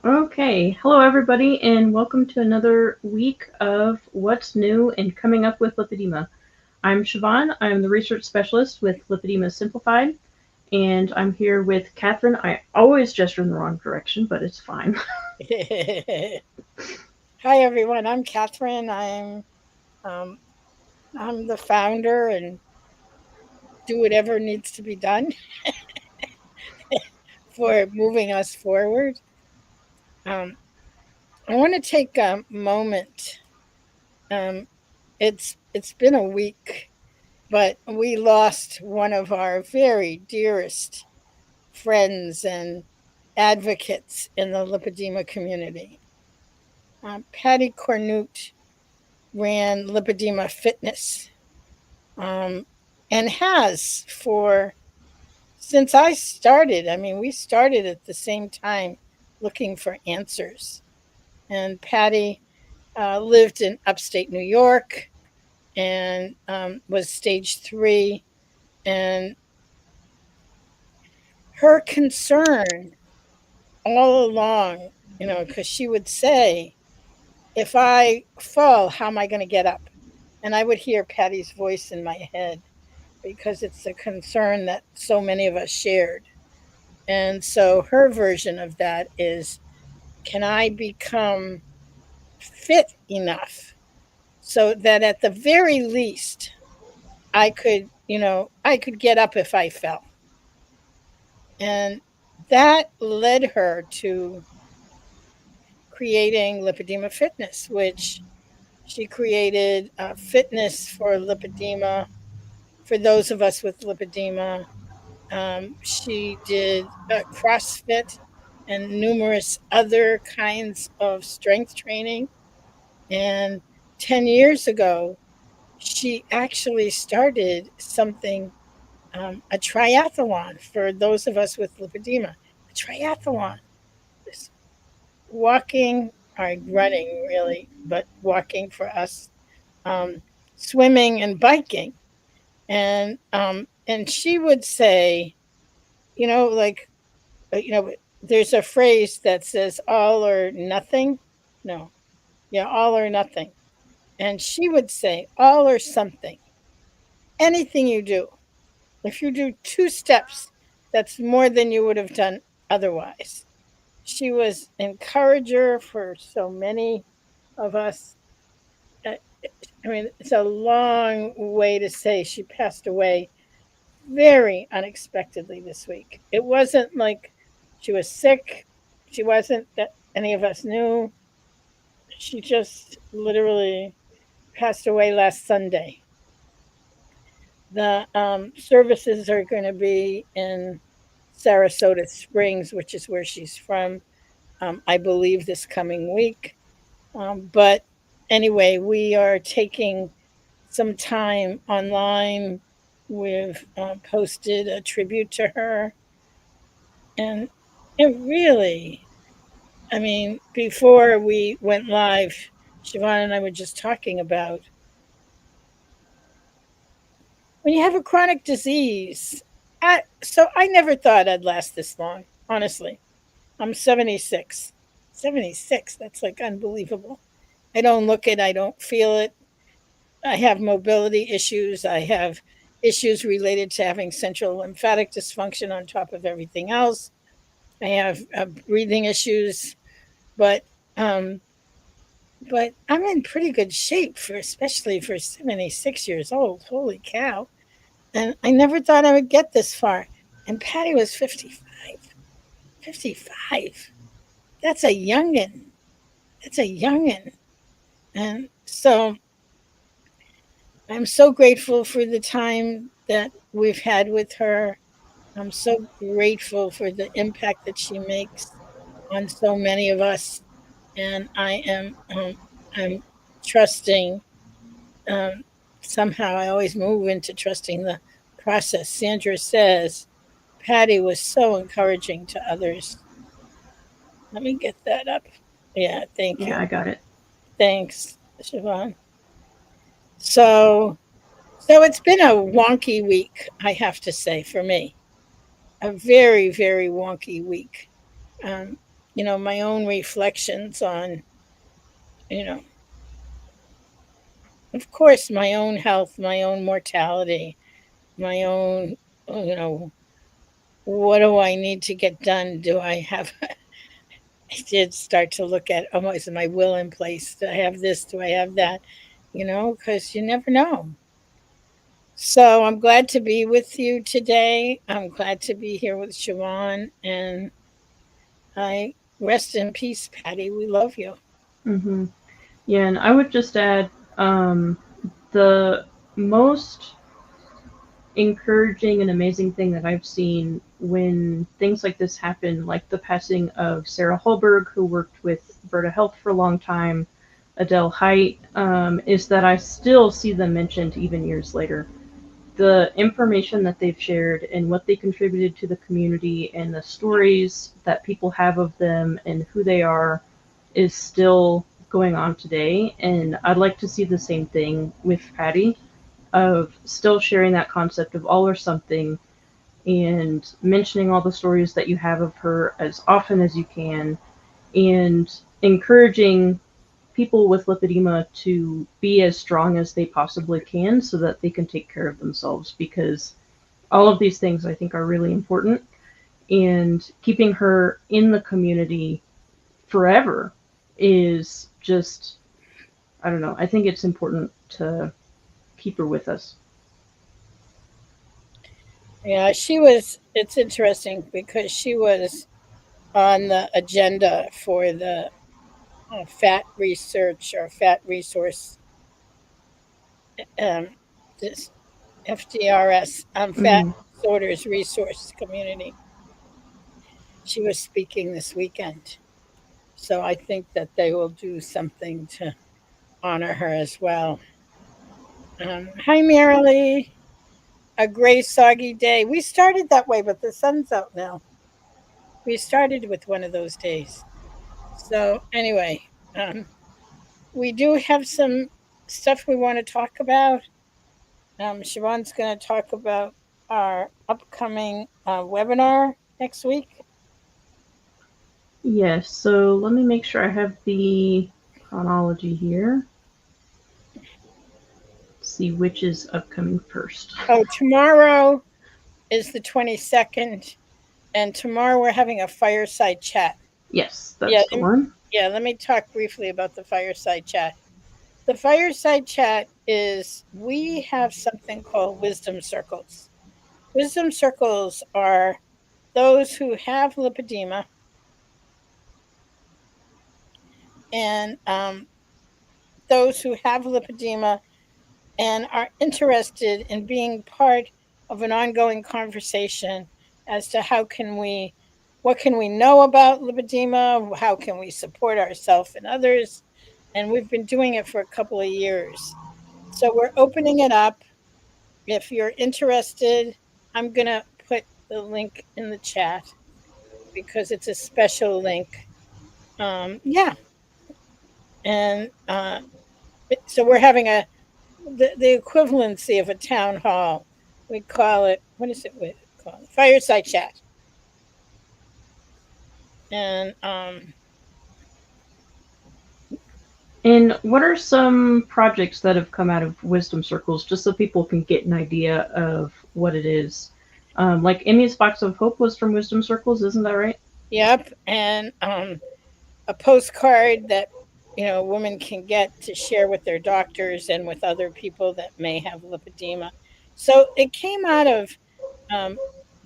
Okay, hello everybody, and welcome to another week of What's New and Coming Up with Lipedema. I'm Siobhan. I'm the research specialist with Lipedema Simplified, and I'm here with Catherine. I always gesture in the wrong direction, but it's fine. Hi everyone, I'm Catherine. Um, I'm the founder and do whatever needs to be done for moving us forward. Um, I want to take a moment. Um, it's been a week, but we lost one of our very dearest friends and advocates in the lipedema community. Patty Cornute ran Lipedema Fitness, um, and has for since I started. I mean, we started at the same time looking for answers. And Patty lived in upstate New York and was stage 3. And her concern all along, because she would say, if I fall, how am I going to get up? And I would hear Patty's voice in my head because it's a concern that so many of us shared. And so her version of that is, can I become fit enough so that at the very least I could get up if I fell. And that led her to creating Lipedema Fitness, which she created fitness for lipedema, for those of us with lipedema. She did CrossFit and numerous other kinds of strength training. And 10 years ago, she actually started something, a triathlon for those of us with lipedema. A triathlon. This walking, or running really, but walking for us, um, swimming and biking. And she would say, like, there's a phrase that says all or nothing. No, yeah, all or nothing. And she would say, all or something. Anything you do, if you do 2 steps, that's more than you would have done otherwise. She was encourager for so many of us. Uh, I mean, it's a long way to say she passed away very unexpectedly this week. It wasn't like she was sick. She wasn't that any of us knew. She just literally passed away last Sunday. The services are going to be in Sarasota Springs, which is where she's from, I believe, this coming week. But anyway, we are taking some time online. We've posted a tribute to her. And it really, I mean, before we went live, Siobhan and I were just talking about when you have a chronic disease. So I never thought I'd last this long, honestly. I'm 76. 76, that's like unbelievable. I don't look it, I don't feel it. I have mobility issues. I have issues related to having central lymphatic dysfunction on top of everything else. I have breathing issues, but um, but I'm in pretty good shape for especially for 76 years old. Holy cow! And I never thought I would get this far. And Patty was 55. 55. That's a youngin. That's a youngin. And so I'm so grateful for the time that we've had with her. I'm so grateful for the impact that she makes on so many of us. And I'm trusting. Um, Somehow I always move into trusting the process. Sandra says Patty was so encouraging to others. Let me get that up. Yeah, thank Yeah, you. I got it. Thanks, Siobhan. So, so it's been a wonky week, I have to say, for me. A very, very wonky week. Um, my own reflections on, you know, of course, my own health, my own mortality, my own, what do I need to get done? Do I have, I did start to look at, oh, is my will in place? Do I have this? Do I have that? Because you never know. So I'm glad to be with you today. I'm glad to be here with Siobhan, and I rest in peace, Patty. We love you. Mm-hmm. Yeah, and I would just add the most encouraging and amazing thing that I've seen when things like this happen, like the passing of Sarah Holberg, who worked with Berta Health for a long time, Adele Height, is that I still see them mentioned even years later. The information that they've shared and what they contributed to the community and the stories that people have of them and who they are is still going on today. And I'd like to see the same thing with Patty, of still sharing that concept of all or something and mentioning all the stories that you have of her as often as you can, and encouraging people with lipedema to be as strong as they possibly can so that they can take care of themselves, because all of these things I think are really important, and keeping her in the community forever is just, I don't know, I think it's important to keep her with us. Yeah, she was. It's interesting because she was on the agenda for the fat research or fat resource, um, this FDRS, Fat Mm-hmm. Disorders Resource Community. She was speaking this weekend. So I think that they will do something to honor her as well. Hi, Marilee. A gray, soggy day. We started that way, but the sun's out now. We started with one of those days. So, anyway, we do have some stuff we want to talk about. Siobhan's going to talk about our upcoming webinar next week. Yes, so let me make sure I have the chronology here. Let's see which is upcoming first. Oh, tomorrow is the 22nd, and tomorrow we're having a fireside chat. Yes, Yeah, that's the one. yeah, let me talk briefly about the fireside chat. The fireside chat is we have something called wisdom circles. Wisdom circles are those who have lipedema and those who have lipedema and are interested in being part of an ongoing conversation as to what can we know about lipedema, how can we support ourselves and others, and we've been doing it for a couple of years. So we're opening it up. If you're interested, I'm gonna put the link in the chat because it's a special link. Yeah, and so we're having the equivalency of a town hall. We call it, what is it we call it? Fireside chat. And And what are some projects that have come out of Wisdom Circles, just so people can get an idea of what it is? Like Emmy's Box of Hope was from Wisdom Circles, isn't that right? yep, and a postcard that women can get to share with their doctors and with other people that may have lipedema. So it came out of um,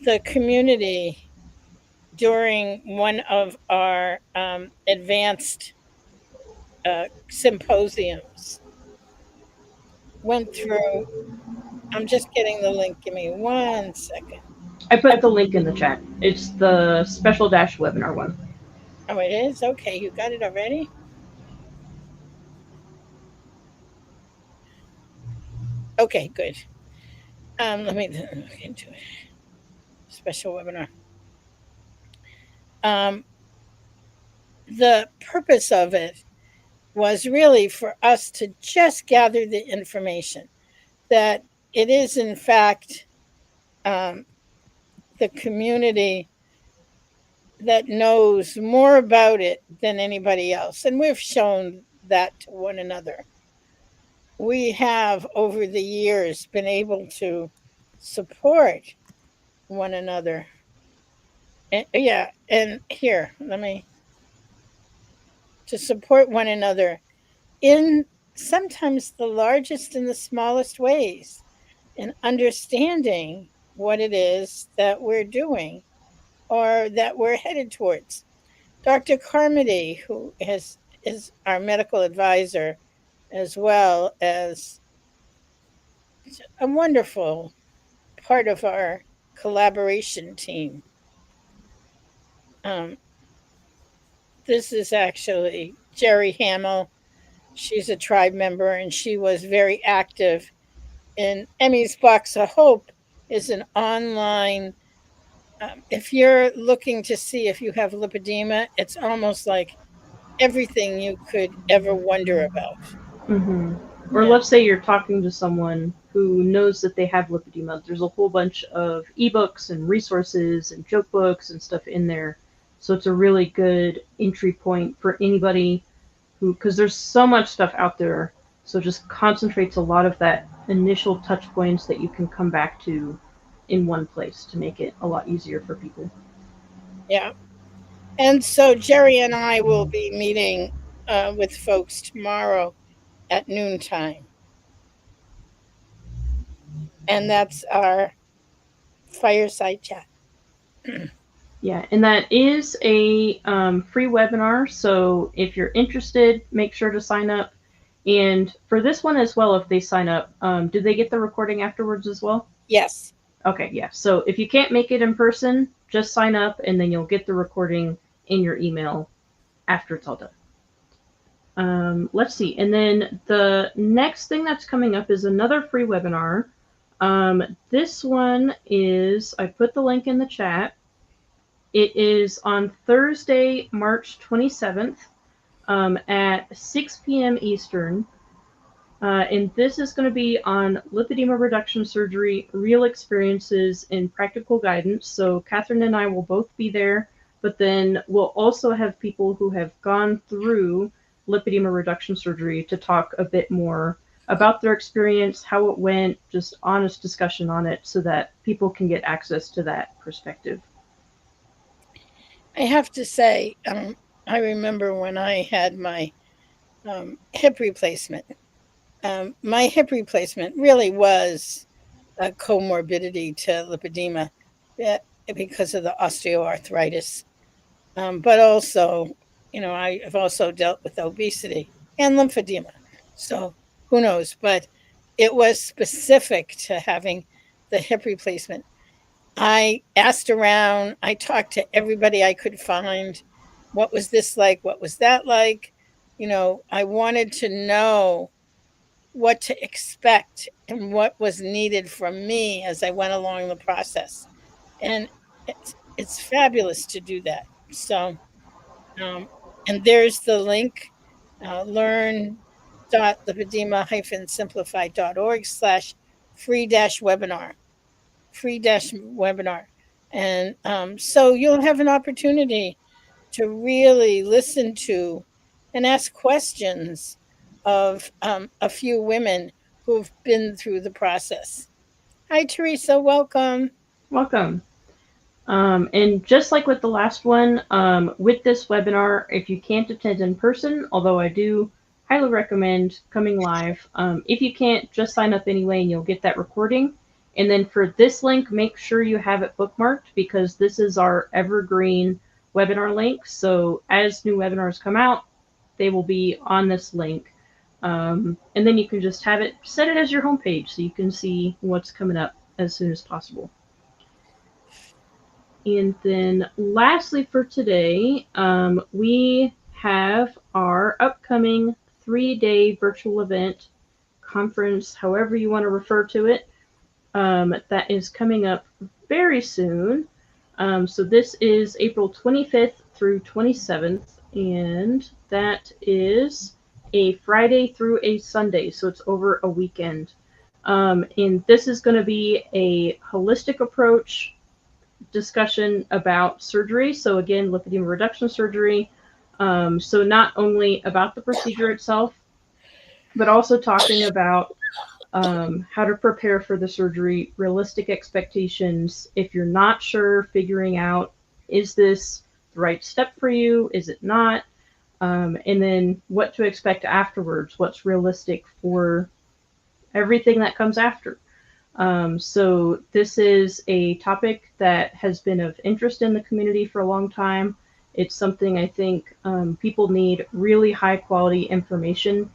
the community during one of our advanced symposiums. Went through. I'm just getting the link. Give me 1 second. I put the link in the chat. It's the special dash webinar one. Oh, it is? Okay, you got it already? Okay, good. Let me look into it. Special webinar. Um, the purpose of it was really for us to just gather the information that it is, in fact, um, the community that knows more about it than anybody else. And we've shown that to one another. We have, over the years, been able to support one another. And, yeah, and here, let me, to support one another in sometimes the largest and the smallest ways, and understanding what it is that we're doing or that we're headed towards. Dr. Carmody, who is our medical advisor, as well as a wonderful part of our collaboration team. Um, this is actually Jerry Hamill. She's a tribe member and she was very active in Emmy's Box of Hope is an online, if you're looking to see if you have lipedema, it's almost like everything you could ever wonder about. Hmm. Or Yeah. let's say you're talking to someone who knows that they have lipedema. There's a whole bunch of ebooks and resources and joke books and stuff in there. So it's a really good entry point for anybody who, because there's so much stuff out there. So it just concentrates a lot of that initial touch points that you can come back to in one place to make it a lot easier for people. Yeah. And so Jerry and I will be meeting with folks tomorrow at noontime. And that's our fireside chat. Yeah, and that is a free webinar. So if you're interested, make sure to sign up. And for this one as well, if they sign up, do they get the recording afterwards as well? Yes. Okay, yeah. So if you can't make it in person, just sign up and then you'll get the recording in your email after it's all done. Let's see. And then the next thing that's coming up is another free webinar. This one is, I put the link in the chat. It is on Thursday, March 27th at 6 p.m. Eastern. And this is going to be on lipedema reduction surgery, real experiences, and practical guidance. So, Catherine and I will both be there, but then we'll also have people who have gone through lipedema reduction surgery to talk a bit more about their experience, how it went, just honest discussion on it so that people can get access to that perspective. I have to say, I remember when I had my hip replacement. My hip replacement really was a comorbidity to lipedema because of the osteoarthritis. But also, I've also dealt with obesity and lymphedema. So who knows? But it was specific to having the hip replacement. I asked around, I talked to everybody I could find. What was this like? What was that like? I wanted to know what to expect and what was needed from me as I went along the process. And it's fabulous to do that. So, um, and there's the link, learn.lipedema-simplified.org/free-webinar, free-webinar. And so you'll have an opportunity to really listen to and ask questions of a few women who've been through the process. Hi, Teresa. Welcome. Welcome. And just like with the last one, with this webinar, if you can't attend in person, although I do highly recommend coming live, if you can't, just sign up anyway and you'll get that recording. And then for this link, make sure you have it bookmarked because this is our evergreen webinar link. So as new webinars come out, they will be on this link. And then you can just have it, set it as your homepage so you can see what's coming up as soon as possible. And then lastly for today, we have our upcoming 3-day virtual event, conference, however you want to refer to it, that is coming up very soon. So this is April 25th through 27th, and that is a Friday through a Sunday, so it's over a weekend. And this is going to be a holistic approach discussion about surgery. So, again, lipedema reduction surgery. So, not only about the procedure itself, but also talking about how to prepare for the surgery, realistic expectations. If you're not sure, figuring out, is this the right step for you? Is it not? And then what to expect afterwards, what's realistic for everything that comes after. So, this is a topic that has been of interest in the community for a long time. It's something I think people need really high quality information,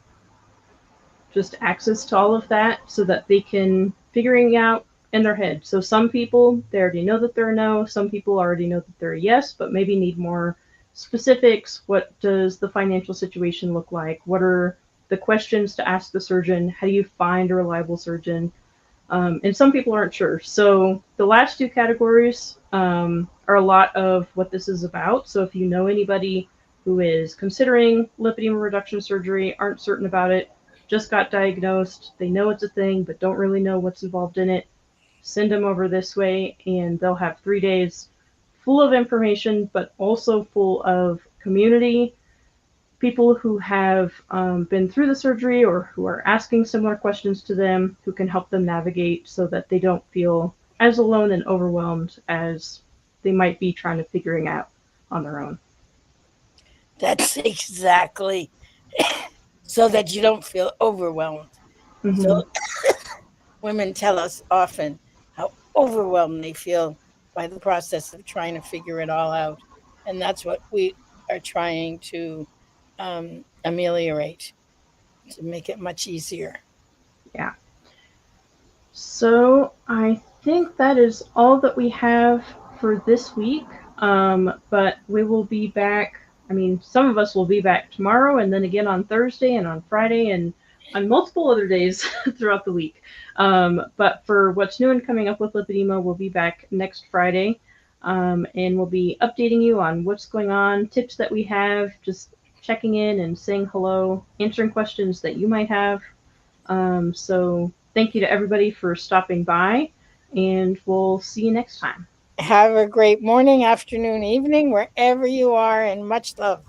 just access to all of that so that they can figuring out in their head. So some people they already know that they're a no, some people already know that they're a yes, but maybe need more specifics. What does the financial situation look like? What are the questions to ask the surgeon? How do you find a reliable surgeon? And some people aren't sure. So the last two categories are a lot of what this is about. So if you know anybody who is considering lipedema reduction surgery, aren't certain about it, just got diagnosed, they know it's a thing, but don't really know what's involved in it, send them over this way, and they'll have 3 days full of information, but also full of community, people who have been through the surgery or who are asking similar questions to them, who can help them navigate so that they don't feel as alone and overwhelmed as they might be trying to figuring out on their own. That's exactly so that you don't feel overwhelmed. Mm-hmm. So women tell us often how overwhelmed they feel by the process of trying to figure it all out. And that's what we are trying to ameliorate, to make it much easier. Yeah. So I think that is all that we have for this week. But we will be back. I mean, some of us will be back tomorrow and then again on Thursday and on Friday and on multiple other days throughout the week. But for what's new and coming up with Lipedema, we'll be back next Friday. And we'll be updating you on what's going on, tips that we have, just checking in and saying hello, answering questions that you might have. So thank you to everybody for stopping by, and we'll see you next time. Have a great morning, afternoon, evening, wherever you are, and much love.